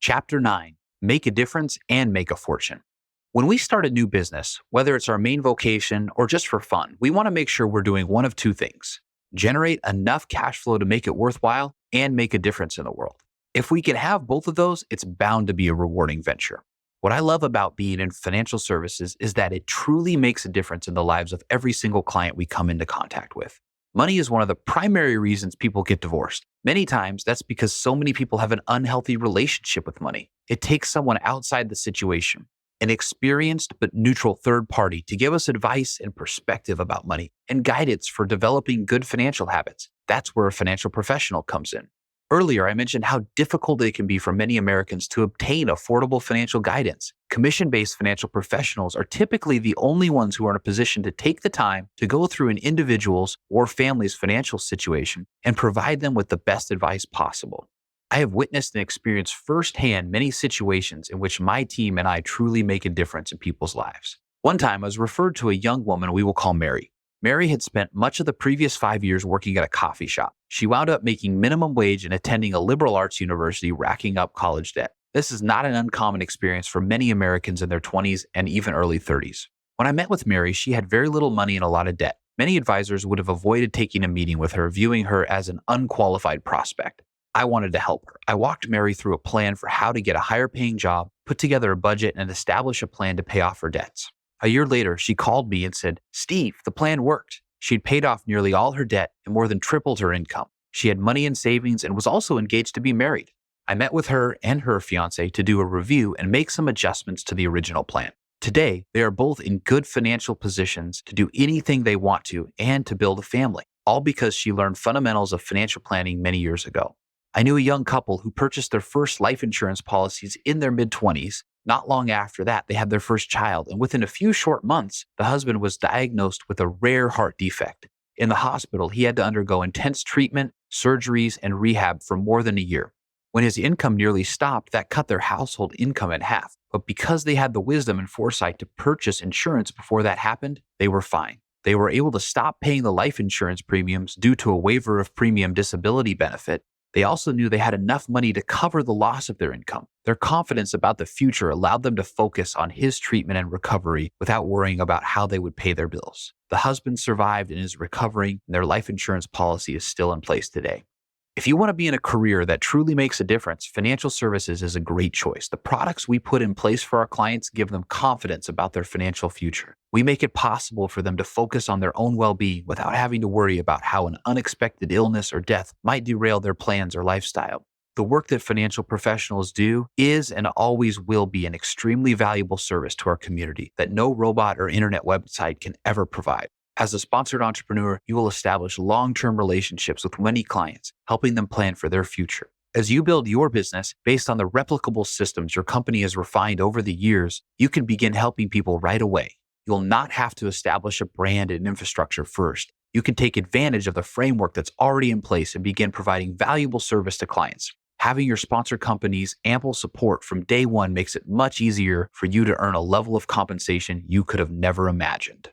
Chapter 9: Make a Difference and Make a Fortune. When we start a new business, whether it's our main vocation or just for fun, we want to make sure we're doing one of two things: generate enough cash flow to make it worthwhile and make a difference in the world. If we can have both of those, it's bound to be a rewarding venture. What I love about being in financial services is that it truly makes a difference in the lives of every single client we come into contact with. Money is one of the primary reasons people get divorced. Many times, that's because so many people have an unhealthy relationship with money. It takes someone outside the situation, an experienced but neutral third party, to give us advice and perspective about money and guidance for developing good financial habits. That's where a financial professional comes in. Earlier, I mentioned how difficult it can be for many Americans to obtain affordable financial guidance. Commission-based financial professionals are typically the only ones who are in a position to take the time to go through an individual's or family's financial situation and provide them with the best advice possible. I have witnessed and experienced firsthand many situations in which my team and I truly make a difference in people's lives. One time, I was referred to a young woman we will call Mary. Mary had spent much of the previous 5 years working at a coffee shop. She wound up making minimum wage and attending a liberal arts university, racking up college debt. This is not an uncommon experience for many Americans in their 20s and even early 30s. When I met with Mary, she had very little money and a lot of debt. Many advisors would have avoided taking a meeting with her, viewing her as an unqualified prospect. I wanted to help her. I walked Mary through a plan for how to get a higher paying job, put together a budget, and establish a plan to pay off her debts. A year later, she called me and said, "Steve, the plan worked." She'd paid off nearly all her debt and more than tripled her income. She had money in savings and was also engaged to be married. I met with her and her fiancé to do a review and make some adjustments to the original plan. Today, they are both in good financial positions to do anything they want to and to build a family, all because she learned fundamentals of financial planning many years ago. I knew a young couple who purchased their first life insurance policies in their mid-20s. Not long after that, they had their first child, and within a few short months, the husband was diagnosed with a rare heart defect. In the hospital, he had to undergo intense treatment, surgeries, and rehab for more than a year. When his income nearly stopped, that cut their household income in half. But because they had the wisdom and foresight to purchase insurance before that happened, they were fine. They were able to stop paying the life insurance premiums due to a waiver of premium disability benefit. They also knew they had enough money to cover the loss of their income. Their confidence about the future allowed them to focus on his treatment and recovery without worrying about how they would pay their bills. The husband survived and is recovering, and their life insurance policy is still in place today. If you want to be in a career that truly makes a difference, financial services is a great choice. The products we put in place for our clients give them confidence about their financial future. We make it possible for them to focus on their own well-being without having to worry about how an unexpected illness or death might derail their plans or lifestyle. The work that financial professionals do is and always will be an extremely valuable service to our community that no robot or internet website can ever provide. As a sponsored entrepreneur, you will establish long-term relationships with many clients, helping them plan for their future. As you build your business based on the replicable systems your company has refined over the years, you can begin helping people right away. You'll not have to establish a brand and infrastructure first. You can take advantage of the framework that's already in place and begin providing valuable service to clients. Having your sponsor company's ample support from day one makes it much easier for you to earn a level of compensation you could have never imagined.